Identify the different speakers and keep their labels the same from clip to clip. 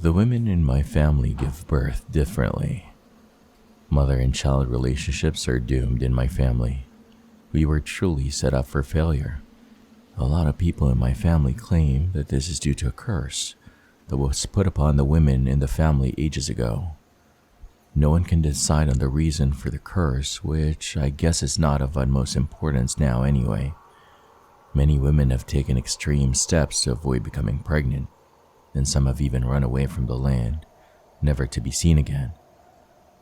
Speaker 1: The women in my family give birth differently. Mother and child relationships are doomed in my family. We were truly set up for failure. A lot of people in my family claim that this is due to a curse that was put upon the women in the family ages ago. No one can decide on the reason for the curse, which I guess is not of utmost importance now anyway. Many women have taken extreme steps to avoid becoming pregnant, and some have even run away from the land, never to be seen again.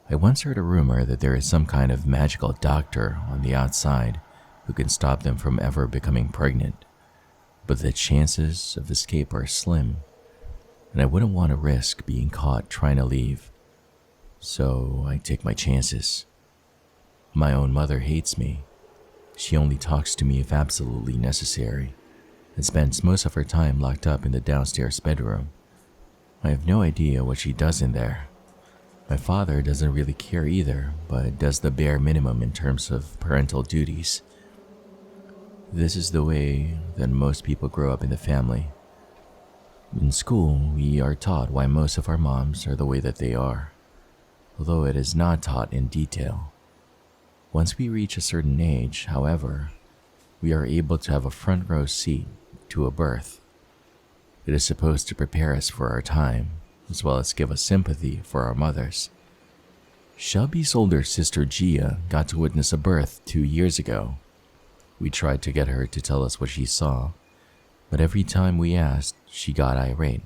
Speaker 1: I once heard a rumor that there is some kind of magical doctor on the outside who can stop them from ever becoming pregnant, but the chances of escape are slim, and I wouldn't want to risk being caught trying to leave, so I take my chances. My own mother hates me. She only talks to me if absolutely necessary, and spends most of her time locked up in the downstairs bedroom. I have no idea what she does in there. My father doesn't really care either, but does the bare minimum in terms of parental duties. This is the way that most people grow up in the family. In school, we are taught why most of our moms are the way that they are, although it is not taught in detail. Once we reach a certain age, however, we are able to have a front row seat to a birth. It is supposed to prepare us for our time, as well as give us sympathy for our mothers. Shelby's older sister Gia got to witness a birth 2 years ago. We tried to get her to tell us what she saw, but every time we asked, she got irate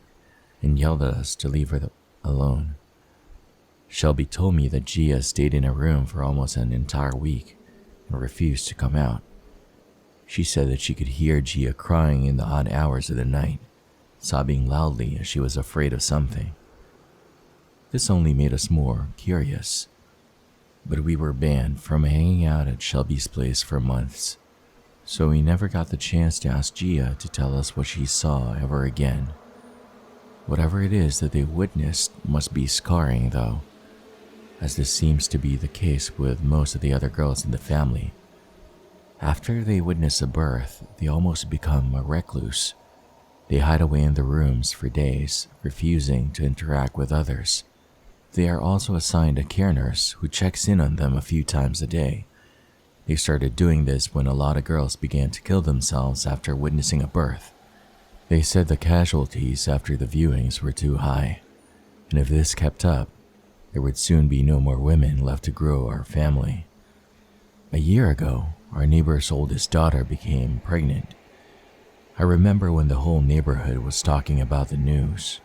Speaker 1: and yelled at us to leave her alone. Shelby told me that Gia stayed in her room for almost an entire week and refused to come out. She said that she could hear Gia crying in the odd hours of the night, sobbing loudly as she was afraid of something. This only made us more curious, but we were banned from hanging out at Shelby's place for months, so we never got the chance to ask Gia to tell us what she saw ever again. Whatever it is that they witnessed must be scarring though, as this seems to be the case with most of the other girls in the family. After they witness a birth, they almost become a recluse. They hide away in the rooms for days, refusing to interact with others. They are also assigned a care nurse who checks in on them a few times a day. They started doing this when a lot of girls began to kill themselves after witnessing a birth. They said the casualties after the viewings were too high, and if this kept up, there would soon be no more women left to grow our family. A year ago, our neighbor's oldest daughter became pregnant. I remember when the whole neighborhood was talking about the news.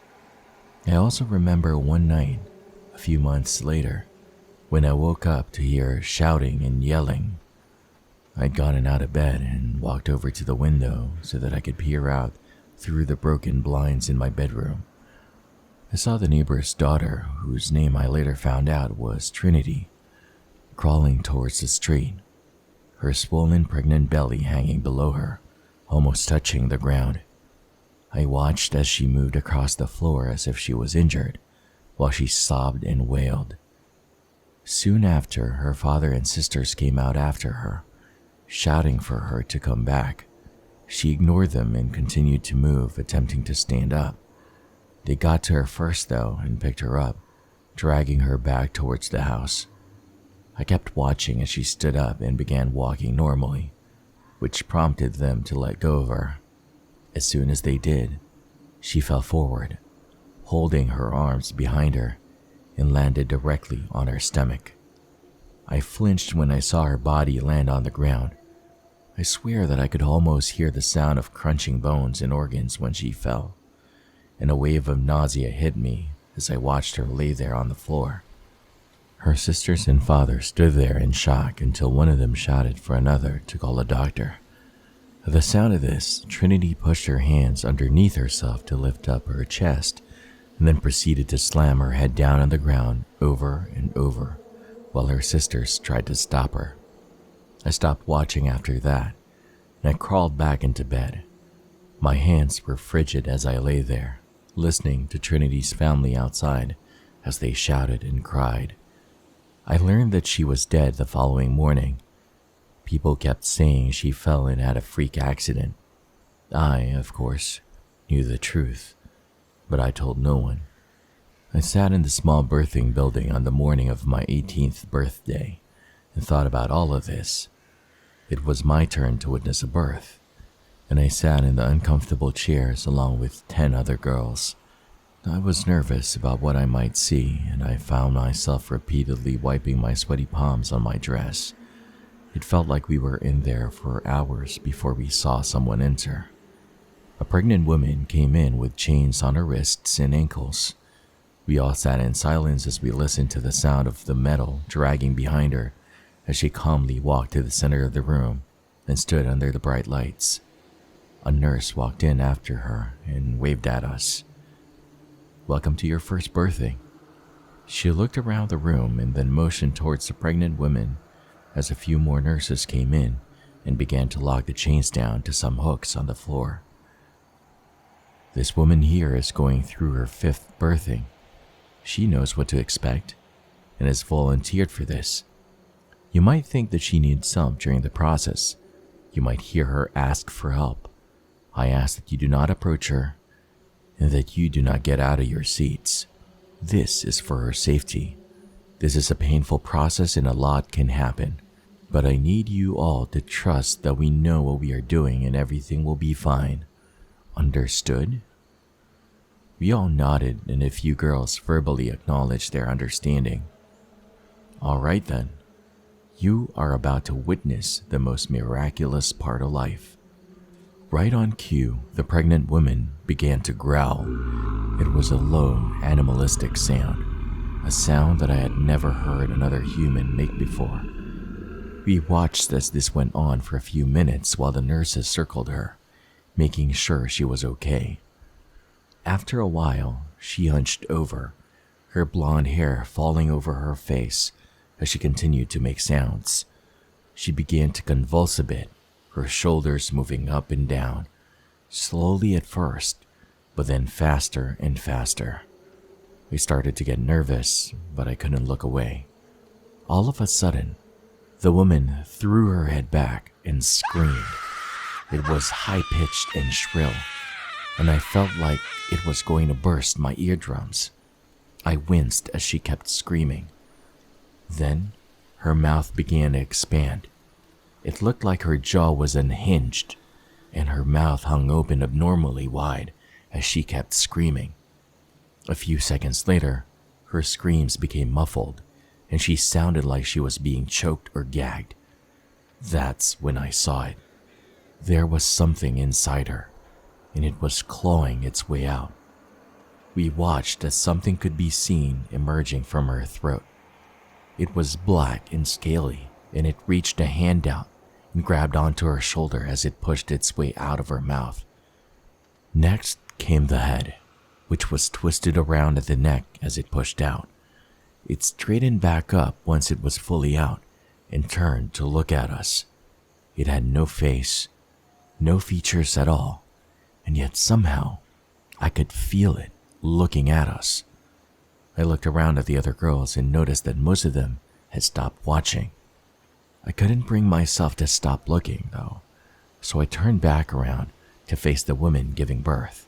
Speaker 1: I also remember one night, a few months later, when I woke up to hear shouting and yelling. I'd gotten out of bed and walked over to the window so that I could peer out through the broken blinds in my bedroom. I saw the neighbor's daughter, whose name I later found out was Trinity, crawling towards the street, her swollen pregnant belly hanging below her, almost touching the ground. I watched as she moved across the floor as if she was injured, while she sobbed and wailed. Soon after, her father and sisters came out after her, shouting for her to come back. She ignored them and continued to move, attempting to stand up. They got to her first though and picked her up, dragging her back towards the house. I kept watching as she stood up and began walking normally, which prompted them to let go of her. As soon as they did, she fell forward, holding her arms behind her, and landed directly on her stomach. I flinched when I saw her body land on the ground. I swear that I could almost hear the sound of crunching bones and organs when she fell, and a wave of nausea hit me as I watched her lay there on the floor. Her sisters and father stood there in shock until one of them shouted for another to call a doctor. At the sound of this, Trinity pushed her hands underneath herself to lift up her chest, and then proceeded to slam her head down on the ground over and over, while her sisters tried to stop her. I stopped watching after that, and I crawled back into bed. My hands were frigid as I lay there, listening to Trinity's family outside as they shouted and cried. I learned that she was dead the following morning. People kept saying she fell and had a freak accident. I, of course, knew the truth, but I told no one. I sat in the small birthing building on the morning of my 18th birthday and thought about all of this. It was my turn to witness a birth, and I sat in the uncomfortable chairs along with 10 other girls. I was nervous about what I might see, and I found myself repeatedly wiping my sweaty palms on my dress. It felt like we were in there for hours before we saw someone enter. A pregnant woman came in with chains on her wrists and ankles. We all sat in silence as we listened to the sound of the metal dragging behind her as she calmly walked to the center of the room and stood under the bright lights. A nurse walked in after her and waved at us. "Welcome to your first birthing." She looked around the room and then motioned towards the pregnant woman as a few more nurses came in and began to lock the chains down to some hooks on the floor. "This woman here is going through her 5th birthing. She knows what to expect and has volunteered for this. You might think that she needs help during the process. You might hear her ask for help. I ask that you do not approach her and that you do not get out of your seats. This is for her safety. This is a painful process and a lot can happen, but I need you all to trust that we know what we are doing and everything will be fine. Understood?" We all nodded and a few girls verbally acknowledged their understanding. "All right then. You are about to witness the most miraculous part of life." Right on cue, the pregnant woman began to growl. It was a low, animalistic sound, a sound that I had never heard another human make before. We watched as this went on for a few minutes while the nurses circled her, making sure she was okay. After a while, she hunched over, her blonde hair falling over her face as she continued to make sounds. She began to convulse a bit, her shoulders moving up and down, slowly at first, but then faster and faster. I started to get nervous, but I couldn't look away. All of a sudden, the woman threw her head back and screamed. It was high-pitched and shrill, and I felt like it was going to burst my eardrums. I winced as she kept screaming. Then, her mouth began to expand. It looked like her jaw was unhinged, and her mouth hung open abnormally wide as she kept screaming. A few seconds later, her screams became muffled, and she sounded like she was being choked or gagged. That's when I saw it. There was something inside her, and it was clawing its way out. We watched as something could be seen emerging from her throat. It was black and scaly, and it reached a hand out and grabbed onto her shoulder as it pushed its way out of her mouth. Next came the head, which was twisted around at the neck as it pushed out. It straightened back up once it was fully out and turned to look at us. It had no face, no features at all, and yet somehow I could feel it looking at us. I looked around at the other girls and noticed that most of them had stopped watching. I couldn't bring myself to stop looking, though, so I turned back around to face the woman giving birth.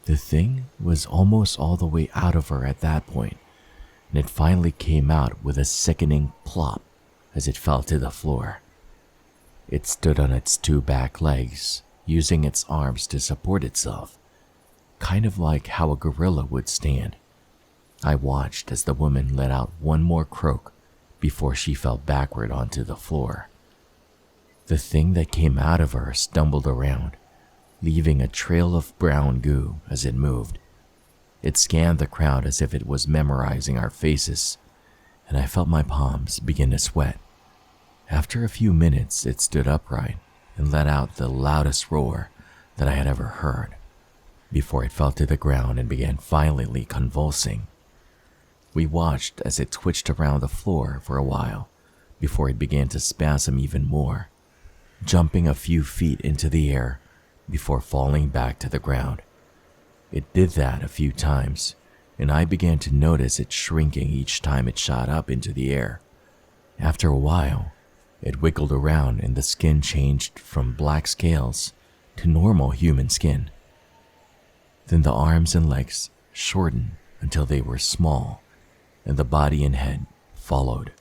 Speaker 1: The thing was almost all the way out of her at that point, and it finally came out with a sickening plop as it fell to the floor. It stood on its 2 back legs, using its arms to support itself, kind of like how a gorilla would stand. I watched as the woman let out one more croak before she fell backward onto the floor. The thing that came out of her stumbled around, leaving a trail of brown goo as it moved. It scanned the crowd as if it was memorizing our faces, and I felt my palms begin to sweat. After a few minutes, it stood upright and let out the loudest roar that I had ever heard, before it fell to the ground and began violently convulsing. We watched as it twitched around the floor for a while before it began to spasm even more, jumping a few feet into the air before falling back to the ground. It did that a few times, and I began to notice it shrinking each time it shot up into the air. After a while, it wiggled around and the skin changed from black scales to normal human skin. Then the arms and legs shortened until they were small and the body and head followed.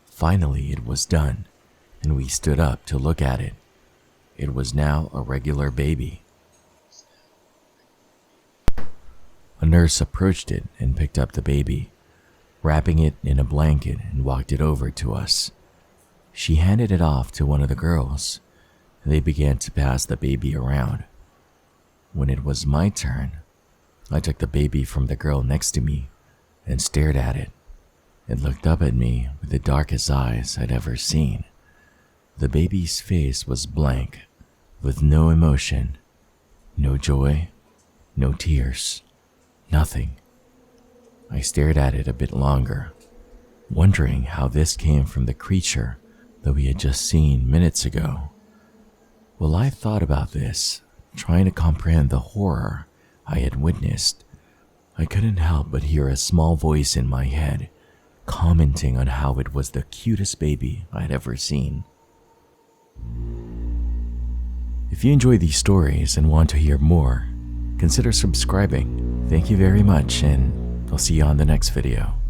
Speaker 1: Finally, it was done, and we stood up to look at it. It was now a regular baby. A nurse approached it and picked up the baby, wrapping it in a blanket, and walked it over to us. She handed it off to one of the girls, and they began to pass the baby around. When it was my turn, I took the baby from the girl next to me and stared at it. It looked up at me with the darkest eyes I'd ever seen. The baby's face was blank, with no emotion, no joy, no tears, nothing. I stared at it a bit longer, wondering how this came from the creature that we had just seen minutes ago. While I thought about this, trying to comprehend the horror I had witnessed, I couldn't help but hear a small voice in my head commenting on how it was the cutest baby I'd ever seen. If you enjoy these stories and want to hear more, consider subscribing. Thank you very much, and I'll see you on the next video.